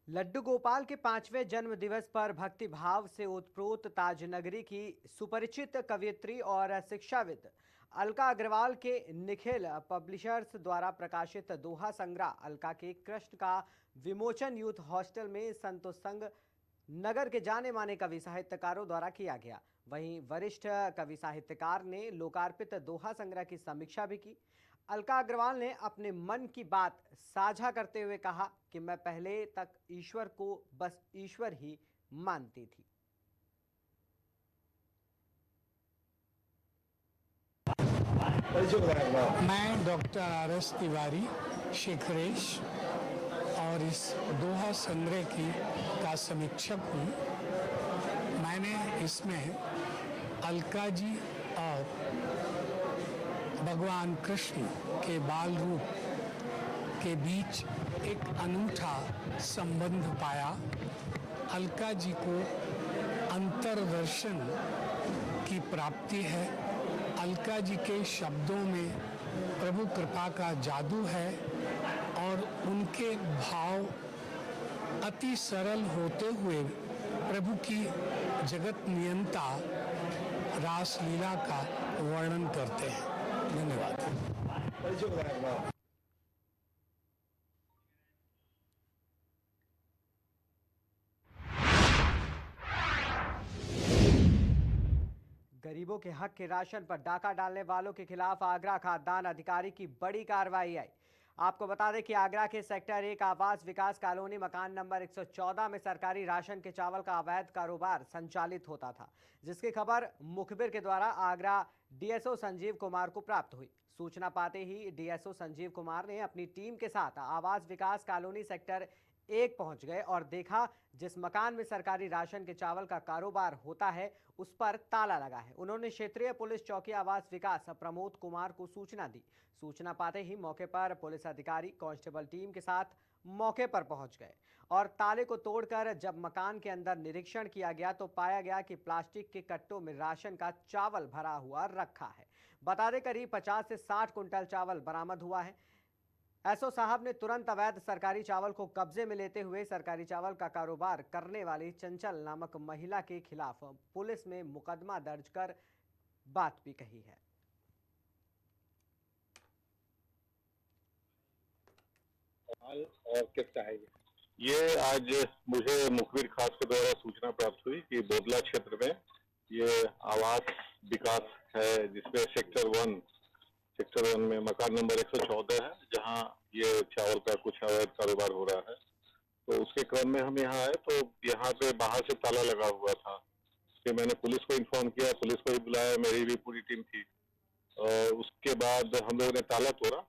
लड्डू गोपाल के 5वें जन्म दिवस पर भक्ति भाव से ओतप्रोत ताजनगरी की सुपरिचित कवयित्री और शिक्षाविद अलका अग्रवाल के निखिल पब्लिशर्स द्वारा प्रकाशित दोहा संग्रह अलका के कृष्ण का विमोचन यूथ हॉस्टल में संतोष संघ नगर के जाने माने कवि साहित्यकारों द्वारा किया गया। वहीं वरिष्ठ कवि साहित्यकार ने लोकार्पित दोहा संग्रह की समीक्षा भी की। अलका अग्रवाल ने अपने मन की बात साझा करते हुए कहा कि मैं पहले तक ईश्वर को बस ईश्वर ही मानती थी। मैं डॉक्टर आर.एस. तिवारी शेखरेश और इस दोहा संग्रह का समीक्षक हूँ। मैंने इसमें अलका जी और भगवान कृष्ण के बाल रूप के बीच एक अनूठा संबंध पाया। अलका जी को अंतर्दर्शन की प्राप्ति है। अलका जी के शब्दों में प्रभु कृपा का जादू है और उनके भाव अति सरल होते हुए प्रभु की जगत नियंता रासलीला का वर्णन करते हैं। धन्यवाद। गरीबों के हक के राशन पर डाका डालने वालों के खिलाफ आगरा खाद्यान्न अधिकारी की बड़ी कार्रवाई आई। आपको बता दें कि आगरा के सेक्टर 1 आवास विकास कॉलोनी मकान नंबर 114 में सरकारी राशन के चावल का अवैध कारोबार संचालित होता था, जिसकी खबर मुखबिर के द्वारा आगरा डीएसओ संजीव कुमार को प्राप्त हुई। सूचना पाते ही डीएसओ संजीव कुमार ने अपनी टीम के साथ आवास विकास कॉलोनी सेक्टर 1 पहुंच गए और देखा जिस मकान में सरकारी राशन के चावल का कारोबार होता है उस पर ताला लगा है। उन्होंने क्षेत्रीय पुलिस चौकी आवास विकास प्रमोद कुमार को सूचना दी। सूचना पाते ही मौके पर पुलिस अधिकारी कांस्टेबल टीम के साथ मौके पर पहुंच गए और ताले को तोड़कर जब मकान के अंदर निरीक्षण किया गया तो पाया गया कि प्लास्टिक के कट्टों में राशन का चावल भरा हुआ रखा है। बता दें करीब 50 से 60 कुंटल चावल बरामद हुआ है। एसओ साहब ने तुरंत अवैध सरकारी चावल को कब्जे में लेते हुए सरकारी चावल का कारोबार करने वाली चंचल नामक महिला के खिलाफ पुलिस में मुकदमा दर्ज कर बात भी कही है। और किसका है ये आज मुझे मुखबिर खास के द्वारा सूचना प्राप्त हुई कि बोदला क्षेत्र में ये आवास विकास है जिसमें सेक्टर 1 में मकान नंबर 114 है, जहां ये चावल का कुछ अवैध कारोबार हो रहा है। तो उसके क्रम में हम यहाँ आए तो यहाँ पे बाहर से ताला लगा हुआ था। फिर मैंने पुलिस को इन्फॉर्म किया, पुलिस को भी बुलाया, मेरी भी पूरी टीम थी। और उसके बाद हम लोगों ने ताला तोड़ा।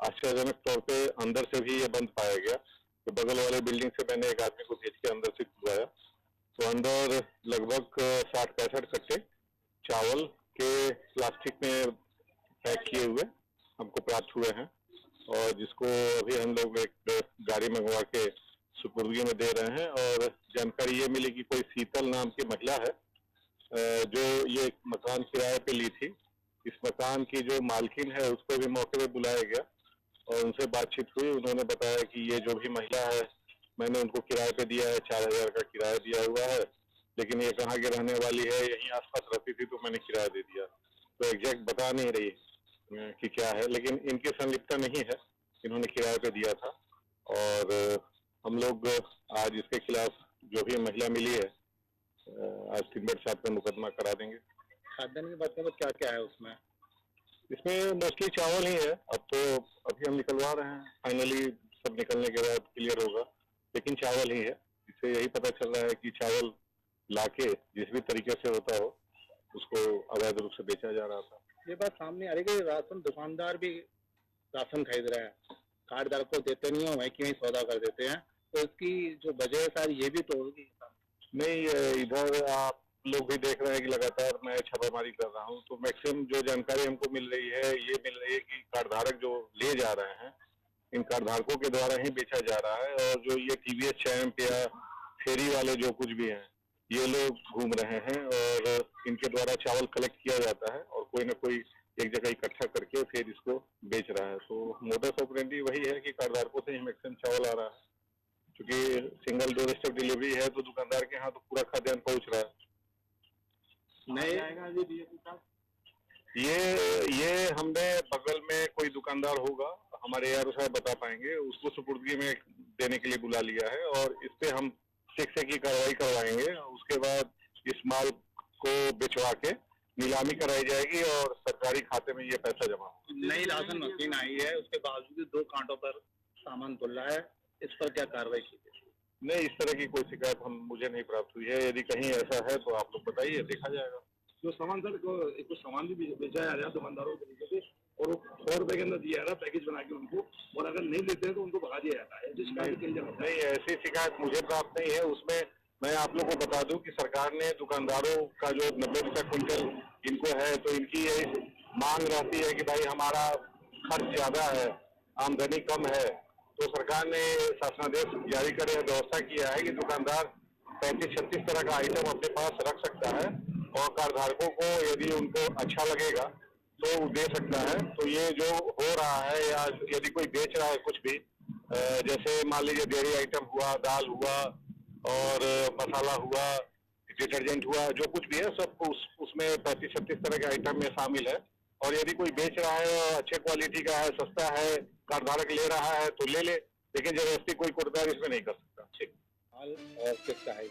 आश्चर्यजनक तौर पे अंदर से भी ये बंद पाया गया। तो बगल वाले बिल्डिंग से मैंने एक आदमी को भेज के अंदर से खुलवाया तो अंदर लगभग 60-65 कट्टे चावल के प्लास्टिक में पैक किए हुए हमको प्राप्त हुए हैं और जिसको अभी हम लोग एक गाड़ी मंगवा के सुपुर्दगी में दे रहे हैं। और जानकारी ये मिली कि कोई शीतल नाम की महिला है जो ये मकान किराए पे ली थी। इस मकान की जो मालकिन है उसको भी मौके पे बुलाया गया और उनसे बातचीत हुई। उन्होंने बताया कि ये जो भी महिला है मैंने उनको किराए पे दिया है, 4000 का किराया दिया हुआ है, लेकिन ये कहाँ की रहने वाली है, यहीं आसपास रहती थी तो मैंने किराया दे दिया। तो एग्जैक्ट बता नहीं रही कि क्या है, लेकिन इनकी संलिप्तता नहीं है, इन्होंने किराए पे दिया था। और हम लोग आज इसके खिलाफ जो भी महिला मिली है आज तिब्बत साहब का मुकदमा करा देंगे। खाद्यान्न की बात करें तो क्या क्या है उसमें? इसमें मोस्टली चावल ही है। अब तो अभी हम निकलवा रहे हैं, फाइनली सब निकलने के बाद क्लियर होगा, लेकिन चावल ही है। इससे यही पता चल रहा है कि चावल लाके जिस भी तरीके से होता हो उसको अवैध रूप से बेचा जा रहा था। ये बात सामने आ रही है कि राशन दुकानदार भी राशन खरीद रहे हैं, कार्डधारक को देते नहीं है, वहीं की वहीं सौदा कर देते हैं। तो इसकी जो वजह है शायद ये भी तो होगी। नहीं, इधर आप लोग भी देख रहे हैं कि लगातार मैं छापामारी कर रहा हूं, तो मैक्सिमम जो जानकारी हमको मिल रही है ये मिल रही है कि कार्डधारक जो ले जा रहे हैं इन कार्डधारकों के द्वारा ही बेचा जा रहा है। और जो ये टीवीएस चैंप या फेरी वाले जो कुछ भी हैं ये लोग घूम रहे हैं और इनके द्वारा चावल कलेक्ट किया जाता है और कोई ना कोई एक जगह इकट्ठा करके फिर इसको बेच रहा है। तो मोडस ऑपरेंडी वही है कि कार्डधारकों से ही मैक्सिमम चावल आ रहा है। क्योंकि सिंगल डोर स्टेप डिलीवरी है तो दुकानदार के यहाँ तो पूरा खाद्यान्न पहुंच रहा है। ये हमने बगल में कोई दुकानदार होगा, हमारे यार साहब बता पाएंगे, उसको सुपुर्दगी में देने के लिए बुला लिया है और इस पे हम शिक्षा की कार्रवाई करवाएंगे। उसके बाद इस माल को बिचवा के नीलामी कराई जाएगी और सरकारी खाते में ये पैसा जमा होगा। नई राशन मशीन आई है, उसके बावजूद 2 कांटों पर सामान तुल रहा है, इस पर क्या कार्रवाई की गई? नहीं, इस तरह की कोई शिकायत मुझे नहीं प्राप्त हुई है। यदि कहीं ऐसा है तो आप लोग बताइए, देखा जाएगा। जो सामान सर कुछ सामान भी बेचा जा रहा है दुकानदारों के तरीके से, और वो 100 रुपए के अंदर दिया जा रहा है पैकेज बना के उनको, और अगर नहीं लेते हैं तो उनको भगा दिया जाता है। नहीं, ऐसी शिकायत मुझे प्राप्त नहीं है। उसमें मैं आप लोग को बता दूं कि सरकार ने दुकानदारों का जो 90 रुपए क्विंटल इनको है, तो इनकी यही मांग रहती है कि भाई हमारा खर्च ज्यादा है, आमदनी कम है, तो सरकार ने शासनादेश जारी करे, व्यवस्था किया है कि दुकानदार 35-36 तरह का आइटम अपने पास रख सकता है और कार्डधारकों को यदि उनको अच्छा लगेगा तो दे सकता है। तो ये जो हो रहा है, या यदि कोई बेच रहा है कुछ भी, जैसे मान लीजिए डेयरी आइटम हुआ, दाल हुआ और मसाला हुआ, डिटर्जेंट हुआ, जो कुछ भी है सब उसमें 35-36 तरह के आइटम में शामिल है। और यदि कोई बेच रहा है और अच्छे क्वालिटी का है, सस्ता है, कार्डधारक ले रहा है तो ले ले, लेकिन जबरदस्ती कोई कुर्बानी इसमें नहीं कर सकता। हाल और किसका है?